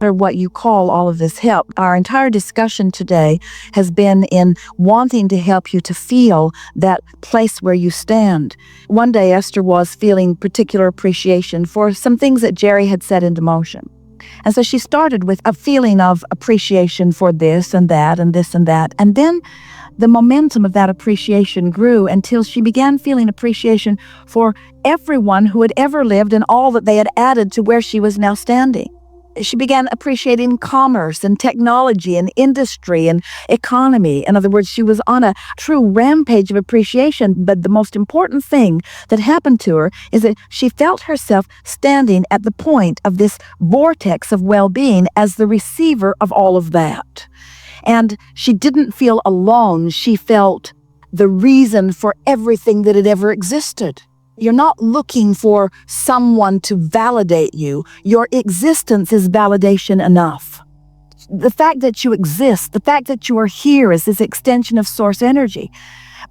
or what you call all of this help. Our entire discussion today has been in wanting to help you to feel that place where you stand. One day, Esther was feeling particular appreciation for some things that Jerry had set into motion. And so she started with a feeling of appreciation for this and that and this and that. And then the momentum of that appreciation grew until she began feeling appreciation for everyone who had ever lived and all that they had added to where she was now standing. She began appreciating commerce and technology and industry and economy. In other words, she was on a true rampage of appreciation. But the most important thing that happened to her is that she felt herself standing at the point of this vortex of well-being as the receiver of all of that. And she didn't feel alone. She felt the reason for everything that had ever existed. You're not looking for someone to validate you. Your existence is validation enough. The fact that you exist, the fact that you are here is this extension of source energy.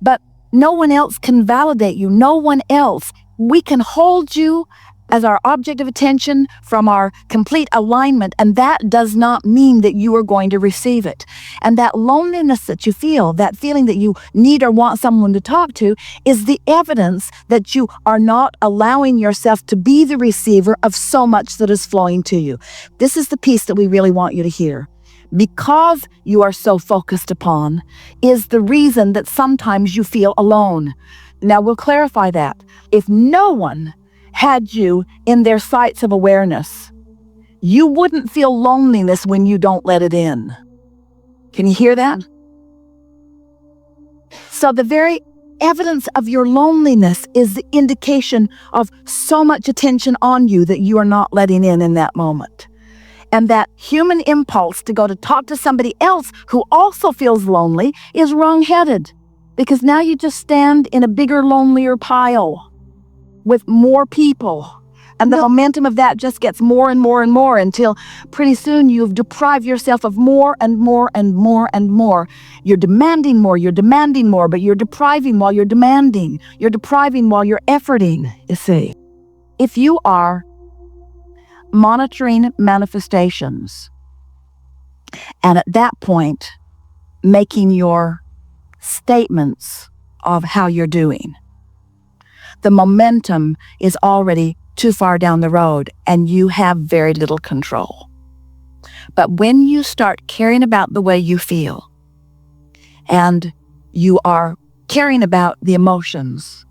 But no one else can validate you. No one else. We can hold you as our object of attention from our complete alignment, and that does not mean that you are going to receive it. And that loneliness that you feel, that feeling that you need or want someone to talk to, is the evidence that you are not allowing yourself to be the receiver of so much that is flowing to you. This is the piece that we really want you to hear. Because you are so focused upon is the reason that sometimes you feel alone. Now, we'll clarify that. If no one had you in their sights of awareness, you wouldn't feel loneliness when you don't let it in. Can you hear that? So the very evidence of your loneliness is the indication of so much attention on you that you are not letting in that moment. And that human impulse to go to talk to somebody else who also feels lonely is wrong-headed, because now you just stand in a bigger, lonelier pile with more people. And the momentum of that just gets more and more and more until pretty soon you've deprived yourself of more and more and more and more. You're demanding more, but you're depriving while you're demanding. You're depriving while you're efforting, you see. If you are monitoring manifestations, and at that point, making your statements of how you're doing, the momentum is already too far down the road and you have very little control. But when you start caring about the way you feel and you are caring about the emotions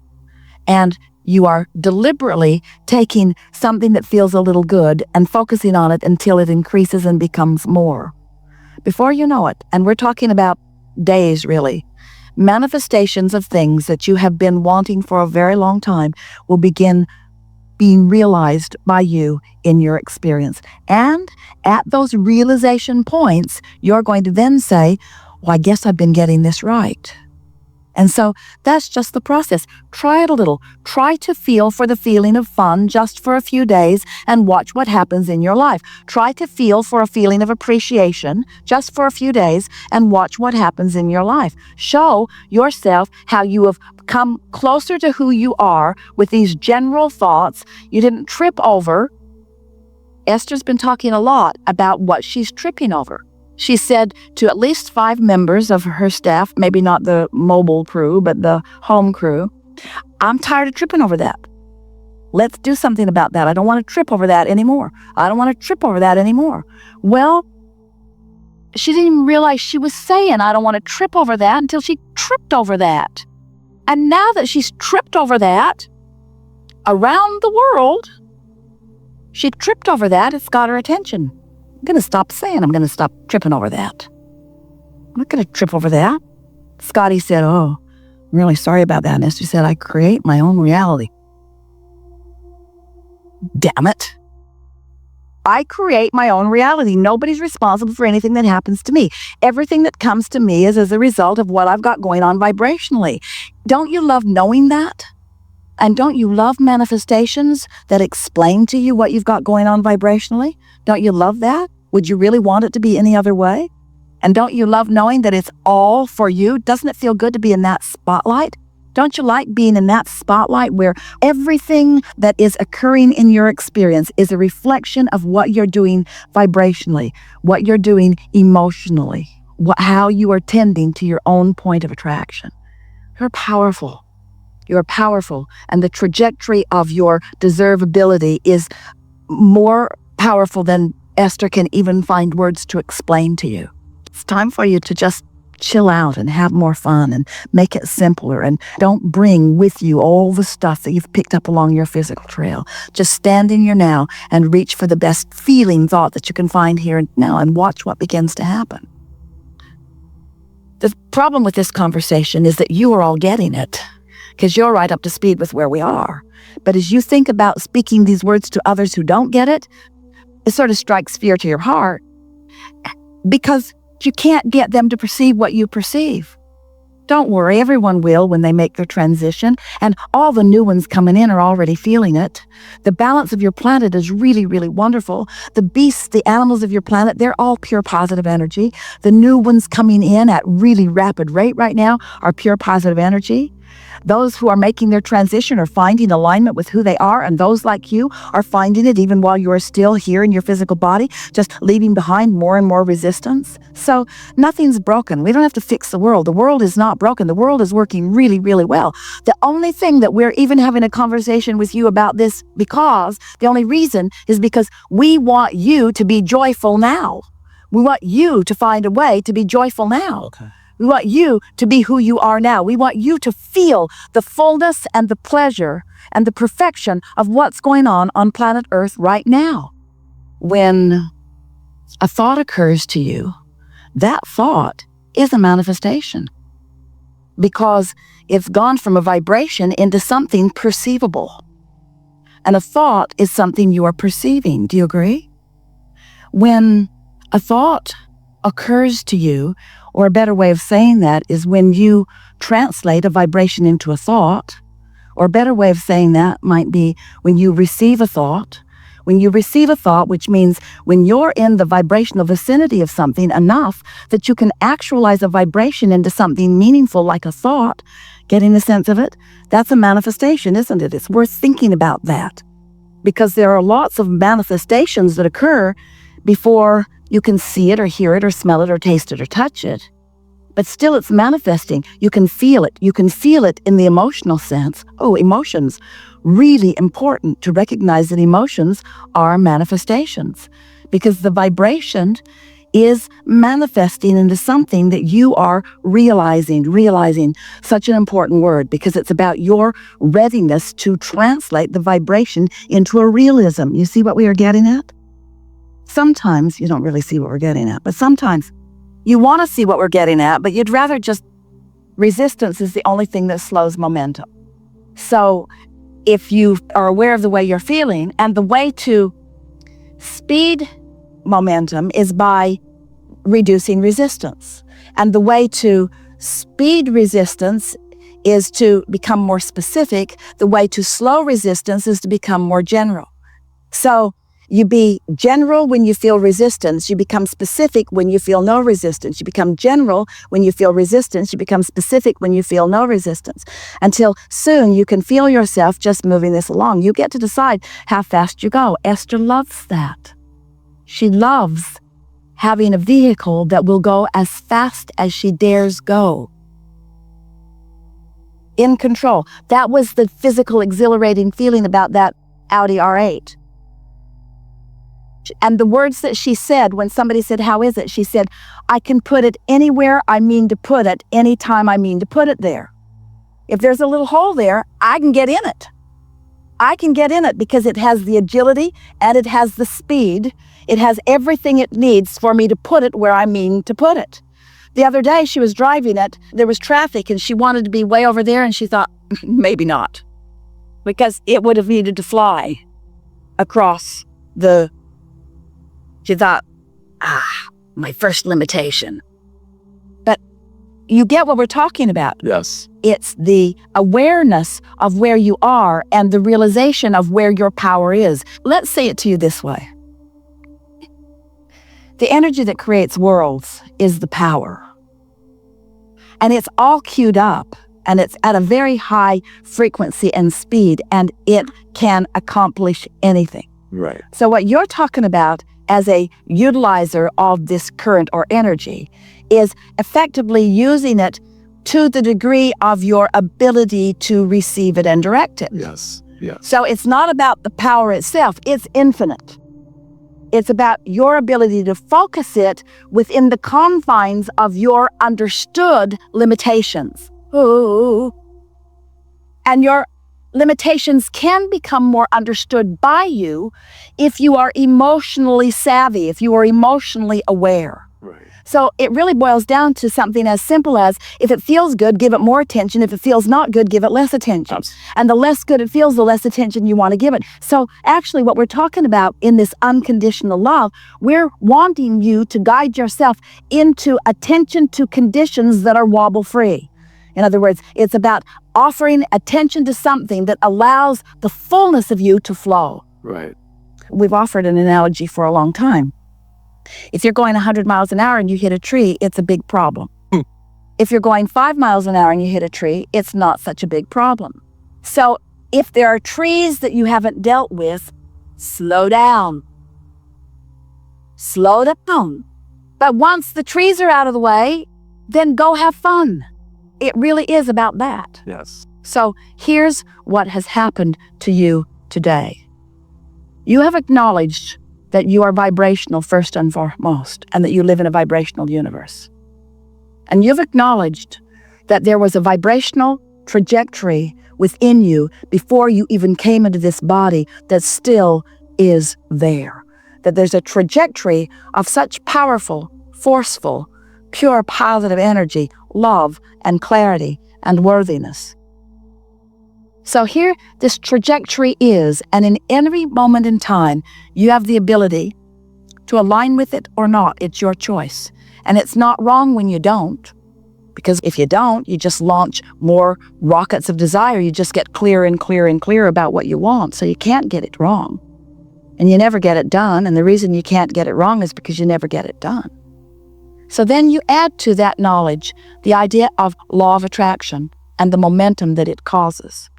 and you are deliberately taking something that feels a little good and focusing on it until it increases and becomes more, before you know it, and we're talking about days really, manifestations of things that you have been wanting for a very long time will begin being realized by you in your experience. And at those realization points, you're going to then say, well, I guess I've been getting this right. And so that's just the process. Try it a little. Try to feel for the feeling of fun just for a few days and watch what happens in your life. Try to feel for a feeling of appreciation just for a few days and watch what happens in your life. Show yourself how you have come closer to who you are with these general thoughts. You didn't trip over. Esther's been talking a lot about what she's tripping over. She said to at least 5 members of her staff, maybe not the mobile crew, but the home crew, I'm tired of tripping over that. Let's do something about that. I don't want to trip over that anymore. I don't want to trip over that anymore. Well, she didn't even realize she was saying, I don't want to trip over that, until she tripped over that. And now that she's tripped over that, around the world, she tripped over that, it's got her attention. I'm going to stop saying I'm going to stop tripping over that. I'm not going to trip over that. Scotty said, oh, I'm really sorry about that. And Esther said, I create my own reality. Damn it. I create my own reality. Nobody's responsible for anything that happens to me. Everything that comes to me is as a result of what I've got going on vibrationally. Don't you love knowing that? And don't you love manifestations that explain to you what you've got going on vibrationally? Don't you love that? Would you really want it to be any other way? And don't you love knowing that it's all for you? Doesn't it feel good to be in that spotlight? Don't you like being in that spotlight where everything that is occurring in your experience is a reflection of what you're doing vibrationally, what you're doing emotionally, how you are tending to your own point of attraction? You're powerful. You're powerful. And the trajectory of your deservability is more powerful than Esther can even find words to explain to you. It's time for you to just chill out and have more fun and make it simpler, and don't bring with you all the stuff that you've picked up along your physical trail. Just stand in your now and reach for the best feeling thought that you can find here and now, and watch what begins to happen. The problem with this conversation is that you are all getting it, because you're right up to speed with where we are. But as you think about speaking these words to others who don't get it, it sort of strikes fear to your heart, because you can't get them to perceive what you perceive. Don't worry, everyone will when they make their transition, and all the new ones coming in are already feeling it. The balance of your planet is really, really wonderful. The beasts, the animals of your planet, they're all pure positive energy. The new ones coming in at really rapid rate right now are pure positive energy. Those who are making their transition are finding alignment with who they are, and those like you are finding it even while you are still here in your physical body, just leaving behind more and more resistance. So nothing's broken. We don't have to fix the world. The world is not broken. The world is working really, really well. The only thing that we're even having a conversation with you about this, the only reason is because we want you to be joyful now. We want you to find a way to be joyful now. Okay. We want you to be who you are now. We want you to feel the fullness and the pleasure and the perfection of what's going on planet Earth right now. When a thought occurs to you, that thought is a manifestation, because it's gone from a vibration into something perceivable. And a thought is something you are perceiving. Do you agree? When a thought occurs to you, or a better way of saying that is when you translate a vibration into a thought, or a better way of saying that might be when you receive a thought. When you receive a thought, which means when you're in the vibrational vicinity of something enough that you can actualize a vibration into something meaningful like a thought, getting a sense of it, that's a manifestation, isn't it? It's worth thinking about that, because there are lots of manifestations that occur before you can see it or hear it or smell it or taste it or touch it. But still it's manifesting. You can feel it. You can feel it in the emotional sense. Oh, emotions. Really important to recognize that emotions are manifestations, because the vibration is manifesting into something that you are realizing. Such an important word, because it's about your readiness to translate the vibration into a realism. You see what we are getting at? Sometimes you don't really see what we're getting at, but sometimes you want to see what we're getting at, but you'd rather just, resistance is the only thing that slows momentum. So if you are aware of the way you're feeling, and the way to speed momentum is by reducing resistance. And the way to speed resistance is to become more specific. The way to slow resistance is to become more general. So you be general when you feel resistance. You become specific when you feel no resistance. You become general when you feel resistance. You become specific when you feel no resistance. Until soon you can feel yourself just moving this along. You get to decide how fast you go. Esther loves that. She loves having a vehicle that will go as fast as she dares go. In control. That was the physical exhilarating feeling about that Audi R8. And the words that she said when somebody said, "How is it?" She said, "I can put it anywhere I mean to put it, anytime I mean to put it there. If there's a little hole there, I can get in it. I can get in it because it has the agility and it has the speed. It has everything it needs for me to put it where I mean to put it." The other day she was driving it, there was traffic and she wanted to be way over there, and she thought, maybe not, because it would have needed to fly across she thought, my first limitation. But you get what we're talking about. Yes. It's the awareness of where you are and the realization of where your power is. Let's say it to you this way. The energy that creates worlds is the power. And it's all queued up And it's at a very high frequency and speed, and it can accomplish anything. Right. So what you're talking about as a utilizer of this current or energy is effectively using it to the degree of your ability to receive it and direct it. Yes. Yes. So it's not about the power itself, it's infinite. It's about your ability to focus it within the confines of your understood limitations. Ooh. And your limitations can become more understood by you if you are emotionally savvy, if you are emotionally aware. Right. So it really boils down to something as simple as, if it feels good, give it more attention. If it feels not good, give it less attention. Absolutely. And the less good it feels, the less attention you want to give it. So actually what we're talking about in this unconditional love, we're wanting you to guide yourself into attention to conditions that are wobble-free. In other words, it's about offering attention to something that allows the fullness of you to flow. Right. We've offered an analogy for a long time. If you're going 100 miles an hour and you hit a tree, it's a big problem. If you're going 5 miles an hour and you hit a tree, it's not such a big problem. So if there are trees that you haven't dealt with, slow down. Slow down. But once the trees are out of the way, then go have fun. It really is about that. Yes. So here's what has happened to you today. You have acknowledged that you are vibrational first and foremost, and that you live in a vibrational universe. And you've acknowledged that there was a vibrational trajectory within you before you even came into this body that still is there. That there's a trajectory of such powerful, forceful, pure positive energy, love and clarity and worthiness. So here this trajectory is, and in every moment in time, you have the ability to align with it or not. It's your choice. And it's not wrong when you don't, because if you don't, you just launch more rockets of desire. You just get clearer and clearer and clearer about what you want. So you can't get it wrong. And you never get it done. And the reason you can't get it wrong is because you never get it done. So then you add to that knowledge the idea of law of attraction and the momentum that it causes.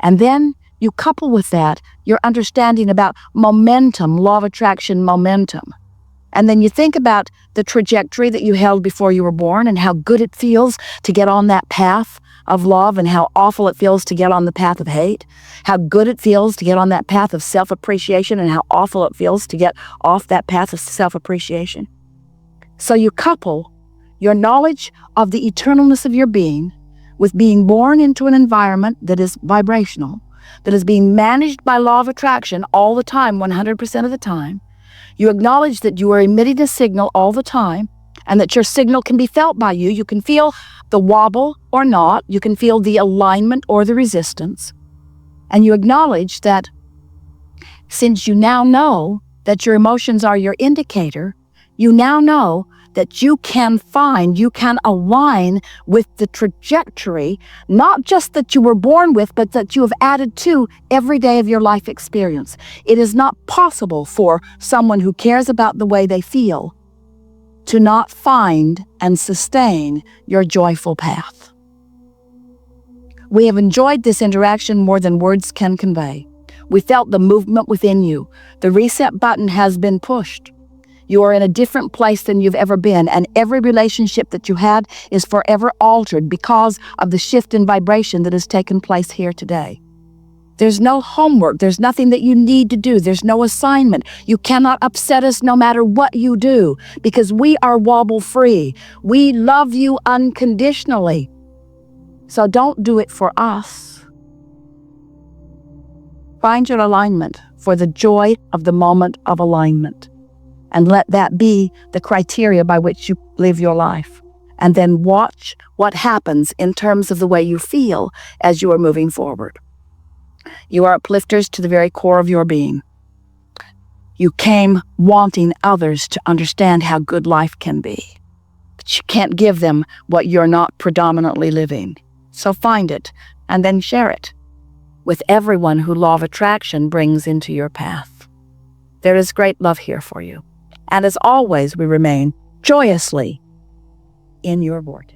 And then you couple with that your understanding about momentum, law of attraction, momentum. And then you think about the trajectory that you held before you were born and how good it feels to get on that path of love and how awful it feels to get on the path of hate, how good it feels to get on that path of self-appreciation and how awful it feels to get off that path of self-appreciation. So you couple your knowledge of the eternalness of your being with being born into an environment that is vibrational, that is being managed by law of attraction all the time, 100% of the time. You acknowledge that you are emitting a signal all the time and that your signal can be felt by you. You can feel the wobble or not. You can feel the alignment or the resistance. And you acknowledge that since you now know that your emotions are your indicator, you now know that you can align with the trajectory, not just that you were born with, but that you have added to every day of your life experience. It is not possible for someone who cares about the way they feel to not find and sustain your joyful path. We have enjoyed this interaction more than words can convey. We felt the movement within you. The reset button has been pushed. You are in a different place than you've ever been, and every relationship that you had is forever altered because of the shift in vibration that has taken place here today. There's no homework. There's nothing that you need to do. There's no assignment. You cannot upset us no matter what you do, because we are wobble-free. We love you unconditionally. So don't do it for us. Find your alignment for the joy of the moment of alignment. And let that be the criteria by which you live your life. And then watch what happens in terms of the way you feel as you are moving forward. You are uplifters to the very core of your being. You came wanting others to understand how good life can be. But you can't give them what you're not predominantly living. So find it and then share it with everyone who law of attraction brings into your path. There is great love here for you. And as always, we remain joyously in your vortex.